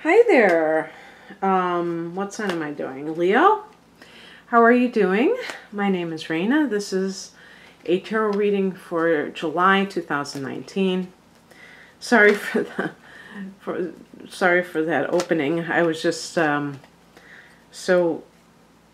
Hi there. What sign am I doing? Leo? How are you doing? My name is Raina. This is a tarot reading for July 2019. Sorry for that opening. I was just so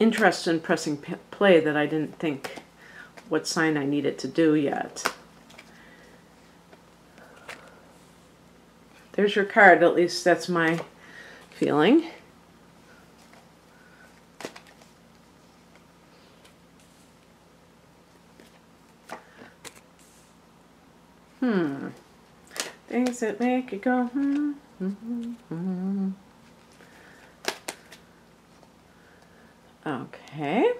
interested in pressing play that I didn't think what sign I needed to do yet. There's your card. At least that's my feeling. Things that make it go Okay.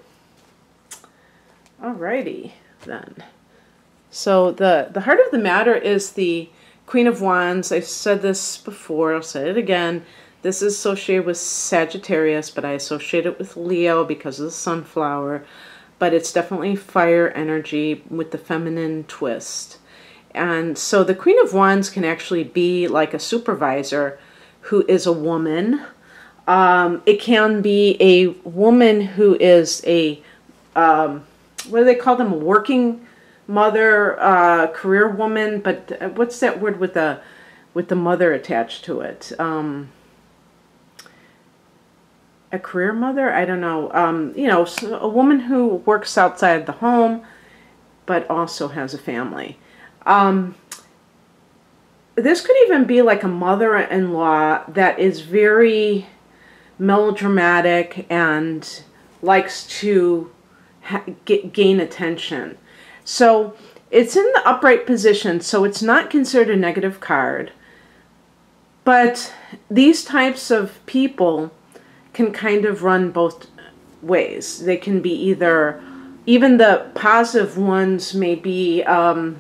Alrighty then. So the heart of the matter is the Queen of Wands. I've said this before, I'll say it again. This is associated with Sagittarius, but I associate it with Leo because of the sunflower. But it's definitely fire energy with the feminine twist. And so the Queen of Wands can actually be like a supervisor who is a woman. It can be a woman who is a, what do they call them, a working mother, career woman, but what's that word with the mother attached to it? A career mother? I don't know. You know, a woman who works outside the home, but also has a family. This could even be like a mother-in-law that is very melodramatic and likes to gain attention. So it's in the upright position, so it's not considered a negative card. But these types of people can kind of run both ways. They can be either, even the positive ones may be a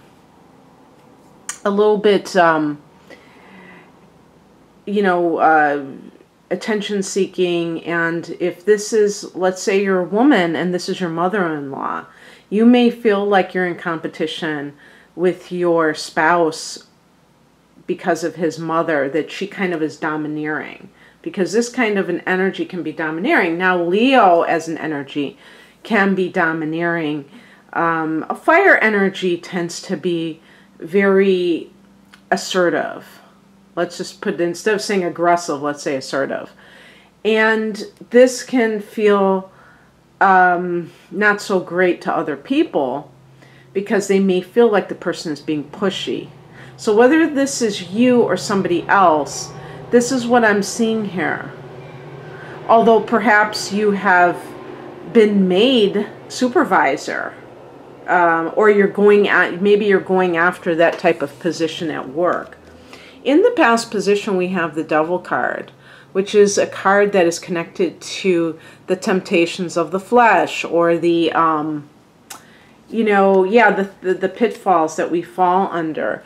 little bit, you know, attention seeking. And if this is, let's say you're a woman and this is your mother-in-law, you may feel like you're in competition with your spouse because of his mother, that she kind of is domineering, because this kind of an energy can be domineering. Now Leo as an energy can be domineering. A fire energy tends to be very assertive. Let's just put, instead of saying aggressive, let's say assertive. And this can feel not so great to other people because they may feel like the person is being pushy. So whether this is you or somebody else, this is what I'm seeing here. Although perhaps you have been made supervisor, or you're going at, maybe you're going after that type of position at work. In the past position, we have the Devil card, which is a card that is connected to the temptations of the flesh, or the, you know, yeah, the pitfalls that we fall under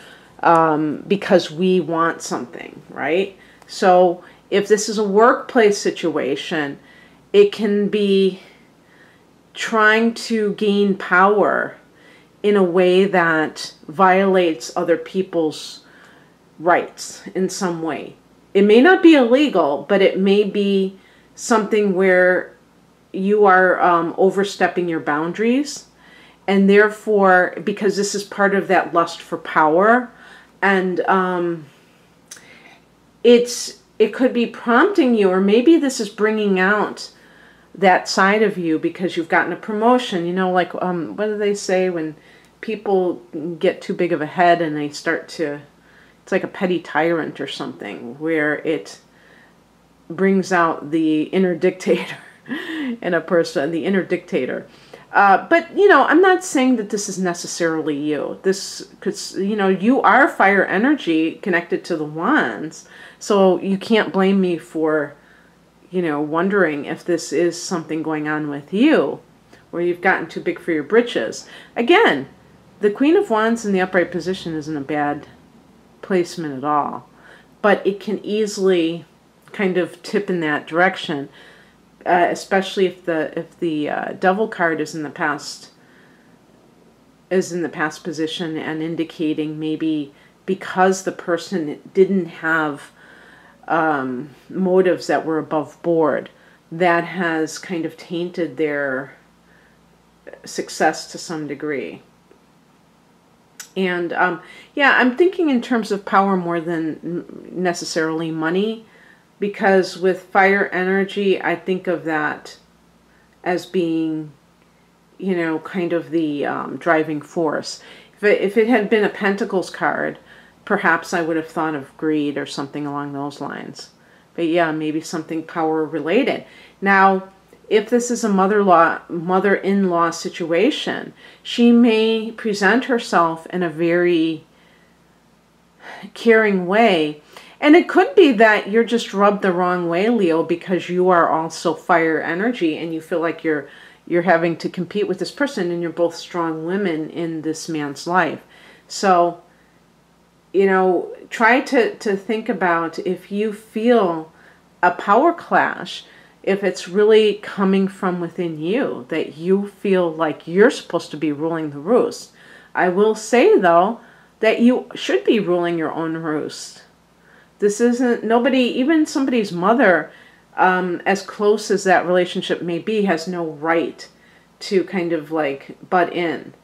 because we want something, right? So if this is a workplace situation, it can be trying to gain power in a way that violates other people's rights in some way. It may not be illegal, but it may be something where you are overstepping your boundaries, and therefore, because this is part of that lust for power, and it could be prompting you, or maybe this is bringing out that side of you because you've gotten a promotion. You know, like what do they say when people get too big of a head and they start to, it's like a petty tyrant or something, where it brings out the inner dictator in a person, the inner dictator. But, you know, I'm not saying that this is necessarily you. This could, you know, you are fire energy connected to the wands, so you can't blame me for, you know, wondering if this is something going on with you, where you've gotten too big for your britches. Again, the Queen of Wands in the upright position isn't a bad placement at all, but it can easily kind of tip in that direction, especially if the Devil card is in the past position, and indicating maybe because the person didn't have motives that were above board, that has kind of tainted their success to some degree. And yeah, I'm thinking in terms of power more than necessarily money, because with fire energy, I think of that as being, you know, kind of the driving force. If it had been a Pentacles card, perhaps I would have thought of greed or something along those lines. But yeah, maybe something power related. Now, if this is a mother-in-law situation, she may present herself in a very caring way. And it could be that you're just rubbed the wrong way, Leo, because you are also fire energy and you feel like you're having to compete with this person, and you're both strong women in this man's life. So, you know, try to think about, if you feel a power clash, if it's really coming from within you, that you feel like you're supposed to be ruling the roost. I will say, though, that you should be ruling your own roost. This isn't, nobody, even somebody's mother, as close as that relationship may be, has no right to kind of like butt in.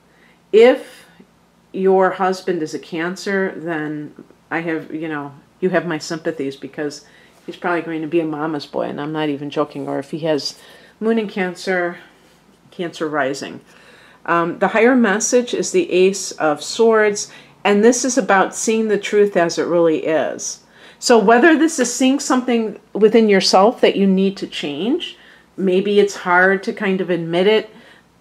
If your husband is a Cancer, then I have, you know, you have my sympathies, because he's probably going to be a mama's boy, and I'm not even joking. Or if he has Moon in Cancer, Cancer rising. The higher message is the Ace of Swords, and this is about seeing the truth as it really is. So whether this is seeing something within yourself that you need to change, maybe it's hard to kind of admit it,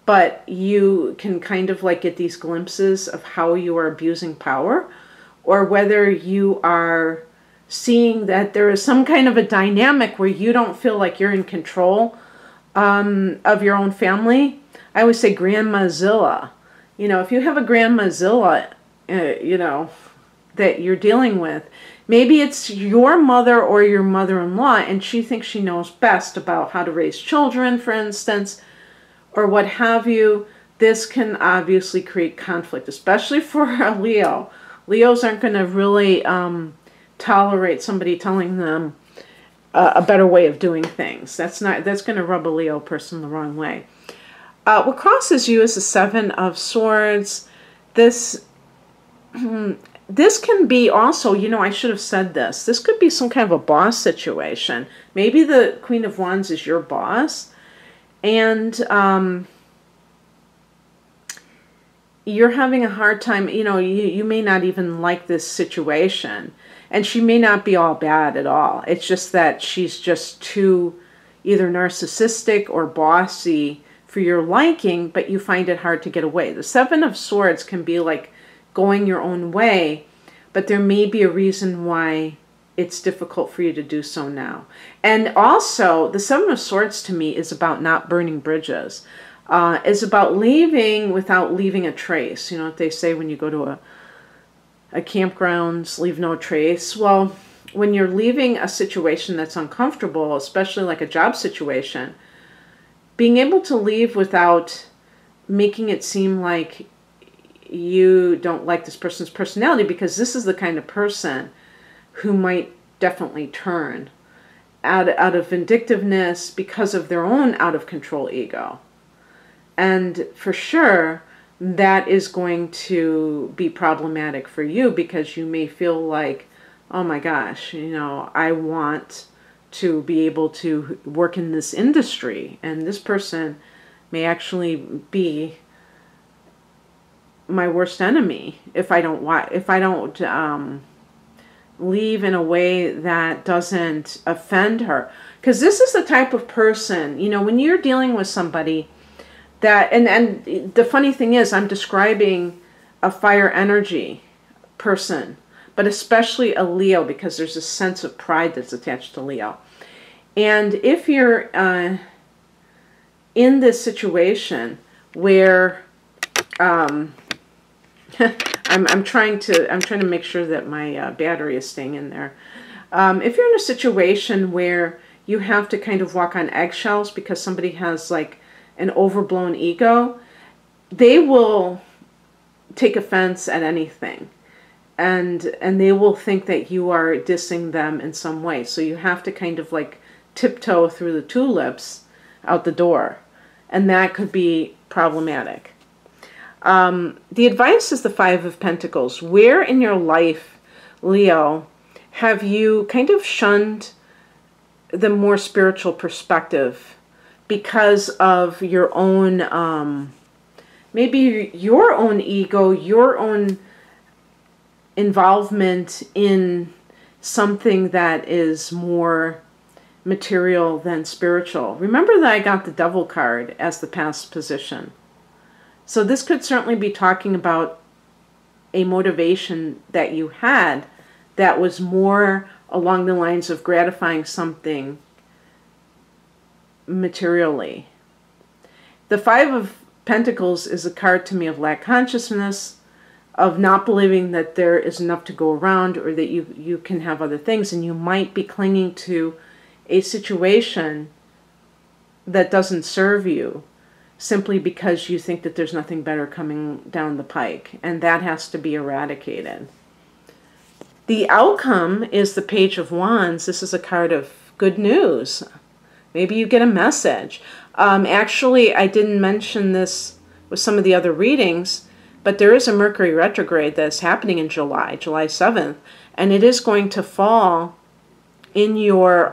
but you can kind of like get these glimpses of how you are abusing power, or whether you are seeing that there is some kind of a dynamic where you don't feel like you're in control of your own family. I always say Grandmazilla. You know, if you have a Grandmazilla, you know, that you're dealing with, maybe it's your mother or your mother-in-law, and she thinks she knows best about how to raise children, for instance, or what have you. This can obviously create conflict, especially for a Leo. Leos aren't going to really tolerate somebody telling them a better way of doing things. That's going to rub a Leo person the wrong way. What crosses you is the Seven of Swords. This can be also, you know, I should have said this. This could be some kind of a boss situation. Maybe the Queen of Wands is your boss, and you're having a hard time. You know, you may not even like this situation, and she may not be all bad at all. It's just that she's just too either narcissistic or bossy for your liking, but you find it hard to get away. The Seven of Swords can be like going your own way, but there may be a reason why it's difficult for you to do so now. And also, the Seven of Swords to me is about not burning bridges. It's about leaving without leaving a trace. You know what they say when you go to a campground, leave no trace. Well, when you're leaving a situation that's uncomfortable, especially like a job situation, being able to leave without making it seem like you don't like this person's personality, because this is the kind of person who might definitely turn out of vindictiveness because of their own out of control ego. And for sure, that is going to be problematic for you, because you may feel like, oh my gosh, you know, I want to be able to work in this industry, and this person may actually be my worst enemy if I don't leave in a way that doesn't offend her. Because this is the type of person, you know, when you're dealing with somebody that, and the funny thing is, I'm describing a fire energy person, but especially a Leo, because there's a sense of pride that's attached to Leo. And if you're in this situation where I'm trying to make sure that my battery is staying in there. If you're in a situation where you have to kind of walk on eggshells because somebody has like an overblown ego, they will take offense at anything. and they will think that you are dissing them in some way. So you have to kind of like tiptoe through the tulips out the door, and that could be problematic. The advice is the Five of Pentacles. Where in your life, Leo, have you kind of shunned the more spiritual perspective because of your own, maybe your own ego, your own involvement in something that is more material than spiritual? Remember that I got the Devil card as the past position. So this could certainly be talking about a motivation that you had that was more along the lines of gratifying something materially. The Five of Pentacles is a card to me of lack consciousness, of not believing that there is enough to go around, or that you can have other things, and you might be clinging to a situation that doesn't serve you simply because you think that there's nothing better coming down the pike, and that has to be eradicated. The outcome is the Page of Wands. This is a card of good news. Maybe you get a message. Actually, I didn't mention this with some of the other readings, but there is a Mercury retrograde that's happening in July 7th, and it is going to fall in your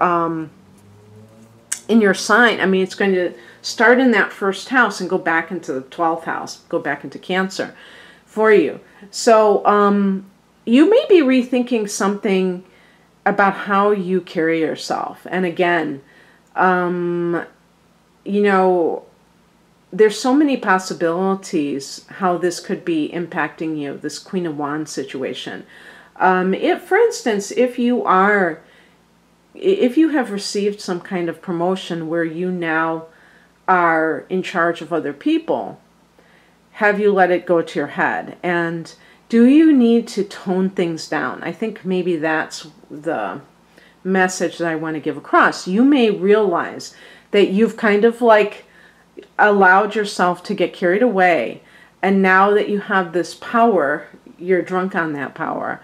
sign. I mean, it's going to start in that first house and go back into the 12th house, go back into Cancer for you. So you may be rethinking something about how you carry yourself. And again, you know, there's so many possibilities how this could be impacting you, this Queen of Wands situation. If, for instance, if you have received some kind of promotion where you now are in charge of other people, have you let it go to your head? And do you need to tone things down? I think maybe that's the message that I want to give across. You may realize that you've kind of like allowed yourself to get carried away, and now that you have this power, you're drunk on that power,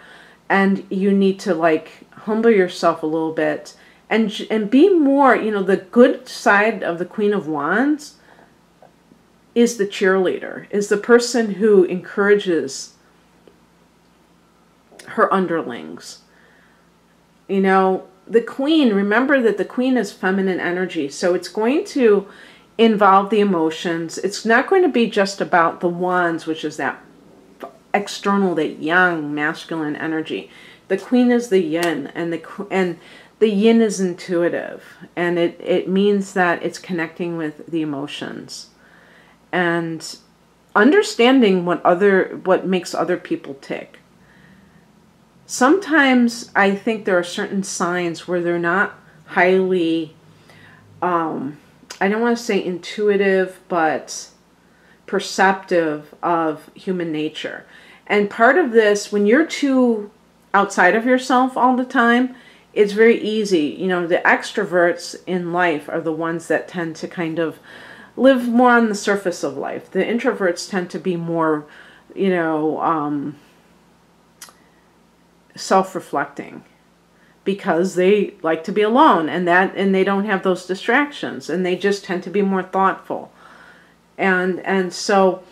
and you need to like humble yourself a little bit and be more, you know, the good side of the Queen of Wands is the cheerleader, is the person who encourages her underlings. You know, the Queen, remember that the Queen is feminine energy, so it's going to involve the emotions. It's not going to be just about the wands, which is that external, that yang, masculine energy. The Queen is the yin, and the yin is intuitive, and it means that it's connecting with the emotions and understanding what makes other people tick. Sometimes I think there are certain signs where they're not highly, I don't want to say intuitive, but perceptive of human nature. And part of this, when you're too outside of yourself all the time, it's very easy. You know, the extroverts in life are the ones that tend to kind of live more on the surface of life. The introverts tend to be more, you know, self-reflecting, because they like to be alone, and they don't have those distractions, and they just tend to be more thoughtful. And so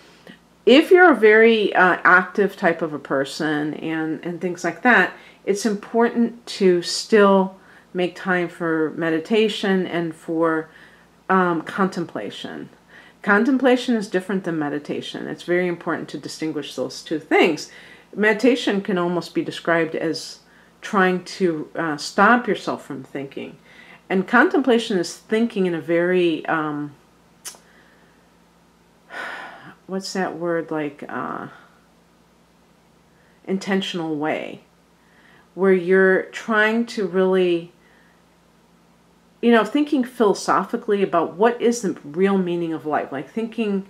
if you're a very active type of a person and things like that, it's important to still make time for meditation and for contemplation. Contemplation is different than meditation. It's very important to distinguish those two things. Meditation can almost be described as trying to stop yourself from thinking. And contemplation is thinking in a very, what's that word, like intentional way, where you're trying to really, you know, thinking philosophically about what is the real meaning of life, like thinking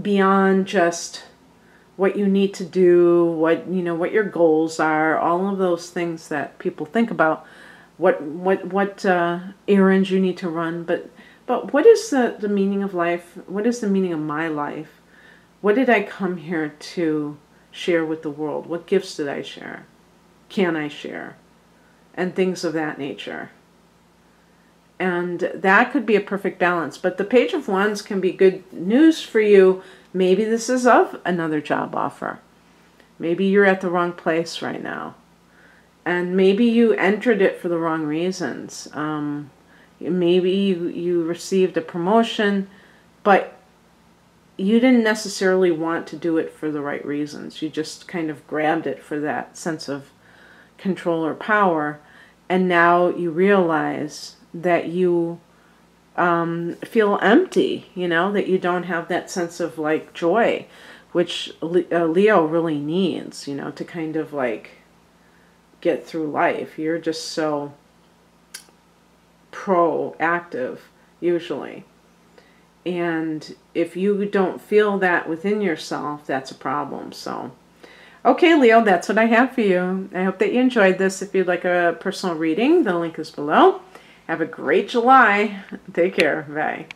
beyond just what you need to do, what, you know, what your goals are, all of those things that people think about, what errands you need to run, but what is the meaning of life? What is the meaning of my life? What did I come here to share with the world? What gifts did I share? Can I share? And things of that nature. And that could be a perfect balance. But the Page of Wands can be good news for you. Maybe this is of another job offer. Maybe you're at the wrong place right now. And maybe you entered it for the wrong reasons. Maybe you received a promotion, but you didn't necessarily want to do it for the right reasons. You just kind of grabbed it for that sense of control or power. And now you realize that you feel empty, you know, that you don't have that sense of like joy, which Leo really needs, you know, to kind of like get through life. You're just so proactive usually. And if you don't feel that within yourself, that's a problem. So, okay, Leo, that's what I have for you. I hope that you enjoyed this. If you'd like a personal reading, the link is below. Have a great July. Take care. Bye.